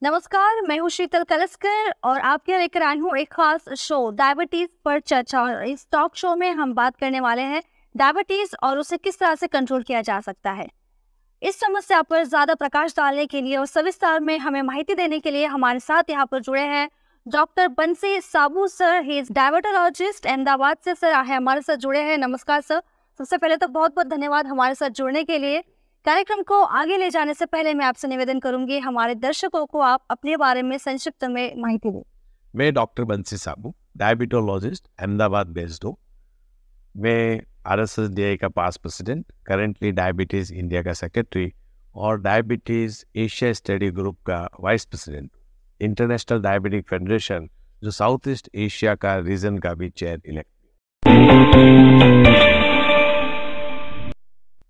नमस्कार, मैं हूँ शीतल कलस्कर और आपके लेकर आई हूँ एक खास शो डायबिटीज पर चर्चा। और इस टॉक शो में हम बात करने वाले हैं डायबिटीज और उसे किस तरह से कंट्रोल किया जा सकता है। इस समस्या पर ज्यादा प्रकाश डालने के लिए और सविस्तार में हमें माहिती देने के लिए हमारे साथ यहाँ पर जुड़े हैं doctor Bansi Sabu sir. He is diabetologist Ahmedabad से सर है हमारे साथ जुड़े हैं। नमस्कार सर। सबसे पहले तो बहुत बहुत धन्यवाद हमारे साथ जुड़ने के लिए। कार्यक्रम को आगे ले जाने से पहले मैं आपसे निवेदन करूंगी हमारे दर्शकों को आप अपने बारे में संक्षिप्त में माहिती दें। मैं डॉक्टर बंसी साबू डायबिटोलॉजिस्ट अहमदाबाद बेस्ड हूँ। मैं RSSDI का past president, currently diabetes India का सेक्रेटरी और डायबिटीज़ एशिया स्टडी ग्रुप का vice president, international diabetic federation जो साउथ ईस्ट एशिया का रीजन का भी chair elect.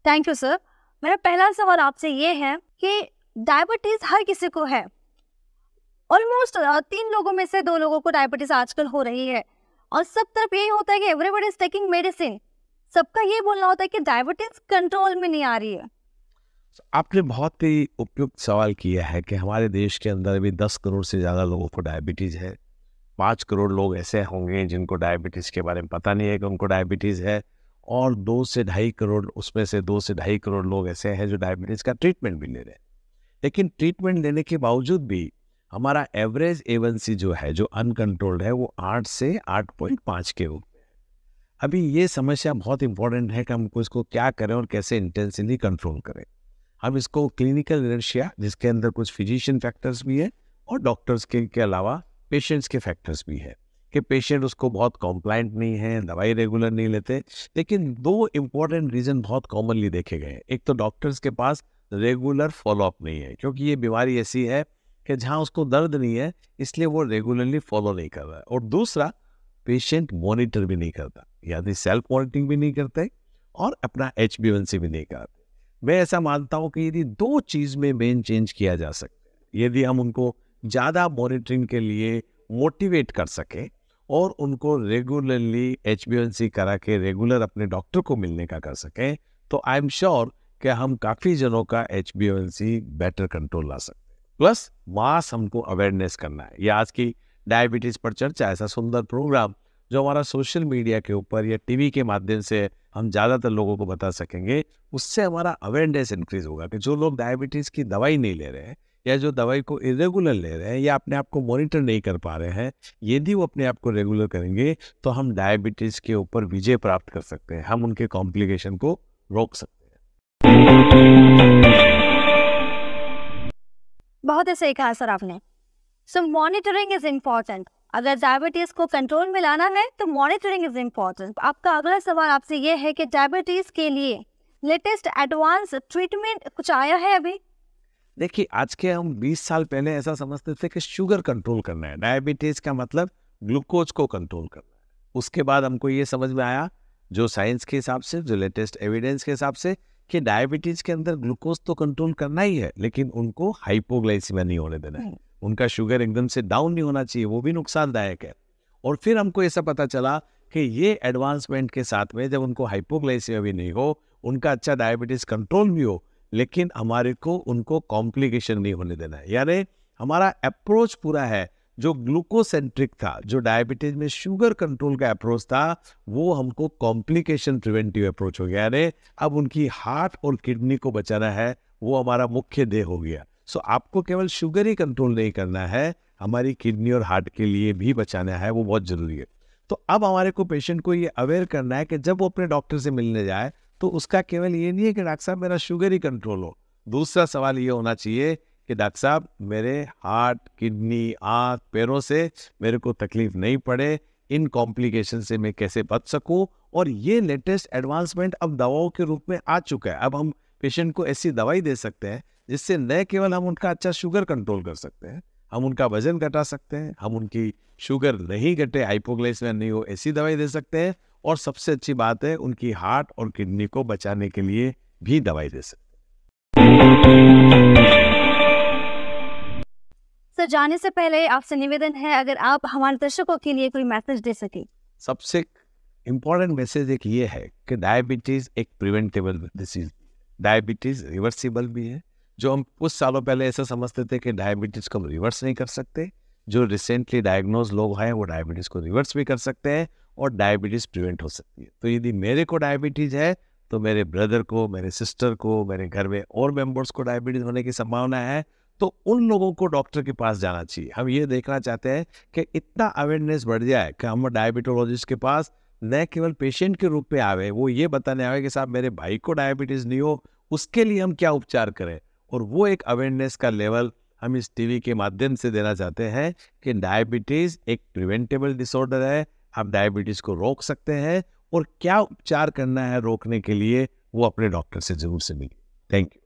Thank you sir. मेरा पहला सवाल आपसे ये है कि डायबिटीज हर किसी को है। ऑलमोस्ट 3 लोगों में से 2 लोगों को डायबिटीज आजकल हो रही है और सब तरफ यही होता है कि एवरीबॉडी इज टेकिंग मेडिसिन। सबका ये बोलना होता है कि डायबिटीज कंट्रोल में नहीं आ रही है। आपने बहुत ही उपयुक्त सवाल किया है कि हमारे देश के अंदर भी 10 करोड़ से ज़्यादा लोगों को डायबिटीज़ है। 5 करोड़ लोग ऐसे होंगे जिनको डायबिटीज़ के बारे में पता नहीं है कि उनको डायबिटीज़ है, और 2 से ढाई करोड़, उसमें से 2 से ढाई करोड़ लोग ऐसे हैं जो डायबिटीज़ का ट्रीटमेंट भी ले रहे हैं। लेकिन ट्रीटमेंट लेने के बावजूद भी हमारा एवरेज A1C जो है, जो अनकंट्रोल्ड है, वो 8 से 8.5 के ऊपर है। अभी ये समस्या बहुत इंपॉर्टेंट है कि हमको इसको क्या करें और कैसे इंटेंसिवली कंट्रोल करें। हम इसको क्लिनिकल इनर्शिया, जिसके अंदर कुछ फिजिशियन फैक्टर्स भी है और डॉक्टर्स के अलावा पेशेंट्स के फैक्टर्स भी है कि पेशेंट उसको बहुत कॉम्प्लाइंट नहीं है, दवाई रेगुलर नहीं लेते। लेकिन 2 इम्पॉर्टेंट रीज़न बहुत कॉमनली देखे गए हैं। एक तो डॉक्टर्स के पास रेगुलर फॉलोअप नहीं है, क्योंकि ये बीमारी ऐसी है कि जहाँ उसको दर्द नहीं है इसलिए वो रेगुलरली फॉलो नहीं कर रहा है। और दूसरा, पेशेंट मॉनिटर भी नहीं करता, यानी सेल्फ मॉनिटरिंग भी नहीं करते और अपना HbA1c भी नहीं करते। मैं ऐसा मानता हूँ कि यदि 2 चीज़ में मेन चेंज किया जा सकता है, यदि हम उनको ज़्यादा मॉनिटरिंग के लिए मोटिवेट कर सकें और उनको रेगुलरली HbA1c करा के रेगुलर अपने डॉक्टर को मिलने का कर सकें, तो आई एम श्योर कि हम काफ़ी जनों का HbA1c बेटर कंट्रोल ला सकते हैं। प्लस मास हमको अवेयरनेस करना है। ये आज की डायबिटीज़ पर चर्चा, ऐसा सुंदर प्रोग्राम जो हमारा सोशल मीडिया के ऊपर या टीवी के माध्यम से हम ज़्यादातर लोगों को बता सकेंगे, उससे हमारा अवेयरनेस इंक्रीज होगा कि जो लोग डायबिटीज़ की दवाई नहीं ले रहे हैं या जो दवाई को इरेगुलर ले रहे हैं या अपने आप को मॉनिटर नहीं कर पा रहे हैं, यदि वो अपने आप को रेगुलर करेंगे तो हम डायबिटीज़ के ऊपर विजय प्राप्त कर सकते हैं, हम उनके कॉम्प्लिकेशन को रोक सकते हैं। बहुत ही सही कहा सर आपने। सो मॉनिटरिंग इज इम्पोर्टेंट। अगर डायबिटीज को कंट्रोल में लाना है तो मॉनिटरिंग इज इम्पोर्टेंट। आपका अगला सवाल आपसे ये है कि डायबिटीज के लिए लेटेस्ट एडवांस ट्रीटमेंट कुछ आया है अभी? देखिए, आज के हम 20 साल पहले ऐसा समझते थे कि शुगर कंट्रोल करना है, डायबिटीज़ का मतलब ग्लूकोज को कंट्रोल करना है। उसके बाद हमको ये समझ में आया, जो साइंस के हिसाब से, जो लेटेस्ट एविडेंस के हिसाब से, कि डायबिटीज़ के अंदर ग्लूकोज तो कंट्रोल करना ही है, लेकिन उनको हाइपोग्लाइसीमिया नहीं होने देना है। उनका शुगर एकदम से डाउन नहीं होना चाहिए, वो भी नुकसानदायक है। और फिर हमको ऐसा पता चला कि ये एडवांसमेंट के साथ में जब उनको हाइपोग्लाइसीमिया भी नहीं हो, उनका अच्छा डायबिटीज़ कंट्रोल भी हो, लेकिन हमारे को उनको कॉम्प्लिकेशन नहीं होने देना है। यानी हमारा अप्रोच पूरा है, जो ग्लूकोसेंट्रिक था, जो डायबिटीज में शुगर कंट्रोल का अप्रोच था, वो हमको कॉम्प्लिकेशन प्रिवेंटिव अप्रोच हो गया। यानी अब उनकी हार्ट और किडनी को बचाना है, वो हमारा मुख्य ध्येय हो गया। सो आपको केवल शुगर ही कंट्रोल नहीं करना है, हमारी किडनी और हार्ट के लिए भी बचाना है, वो बहुत जरूरी है। तो अब हमारे को पेशेंट को ये अवेयर करना है कि जब वो अपने डॉक्टर से मिलने जाए तो उसका केवल ये नहीं है कि डॉक्टर साहब मेरा शुगर ही कंट्रोल हो। दूसरा सवाल ये होना चाहिए कि डॉक्टर साहब मेरे हार्ट, किडनी, आँख, पैरों से मेरे को तकलीफ नहीं पड़े, इन कॉम्प्लिकेशन से मैं कैसे बच सकूं। और ये लेटेस्ट एडवांसमेंट अब दवाओं के रूप में आ चुका है। अब हम पेशेंट को ऐसी दवाई दे सकते हैं जिससे न केवल हम उनका अच्छा शुगर कंट्रोल कर सकते हैं, हम उनका वजन घटा सकते हैं, हम उनकी शुगर नहीं घटे, हाइपोग्लाइसीमिया नहीं हो, ऐसी दवाई दे सकते हैं। और सबसे अच्छी बात है, उनकी हार्ट और किडनी को बचाने के लिए भी दवाई दे सकते हैं। सर, जाने से पहले आपसे निवेदन है, अगर आप हमारे दर्शकों के लिए कोई मैसेज दे सके। सबसे इम्पोर्टेंट मैसेज एक ये है कि डायबिटीज एक प्रिवेंटेबल डिसीज, डायबिटीज रिवर्सिबल भी है। जो हम कुछ सालों पहले ऐसा समझते थे कि डायबिटीज को हम रिवर्स नहीं कर सकते, जो रिसेंटली डायग्नोज लोग हैं वो डायबिटीज को रिवर्स भी कर सकते हैं और डायबिटीज प्रिवेंट हो सकती है। तो यदि मेरे को डायबिटीज है तो मेरे ब्रदर को, मेरे सिस्टर को, मेरे घर में और मेंबर्स को डायबिटीज होने की संभावना है, तो उन लोगों को डॉक्टर के पास जाना चाहिए। हम ये देखना चाहते हैं कि इतना अवेयरनेस बढ़ जाए कि हम डायबिटोलॉजिस्ट के पास न केवल पेशेंट के रूप में आवे, वो ये बताने आवे कि साहब मेरे भाई को डायबिटीज नहीं हो, उसके लिए हम क्या उपचार करें। और वो एक अवेयरनेस का लेवल हम इस टीवी के माध्यम से देना चाहते हैं कि डायबिटीज एक प्रिवेंटेबल डिसऑर्डर है, आप डायबिटीज को रोक सकते हैं और क्या उपचार करना है रोकने के लिए वो अपने डॉक्टर से जरूर से मिले। Thank you.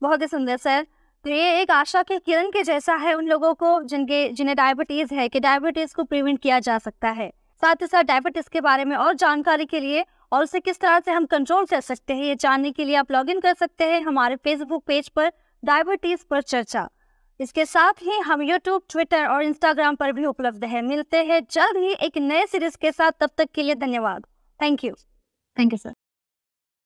बहुत ही सुंदर सर। तो ये एक आशा की किरण के जैसा है उन लोगों को जिन्हें डायबिटीज है कि डायबिटीज को प्रिवेंट किया जा सकता है। साथ ही साथ डायबिटीज के बारे में और जानकारी के लिए और उसे किस तरह से हम कंट्रोल कर सकते हैं ये जानने के लिए आप लॉग इन कर सकते हैं हमारे फेसबुक पेज पर डायबिटीज पर चर्चा। इसके साथ ही हम यूट्यूब, ट्विटर और इंस्टाग्राम पर भी उपलब्ध है। मिलते हैं जल्द ही एक नए सीरीज के साथ, तब तक के लिए धन्यवाद। Thank you. Thank you sir.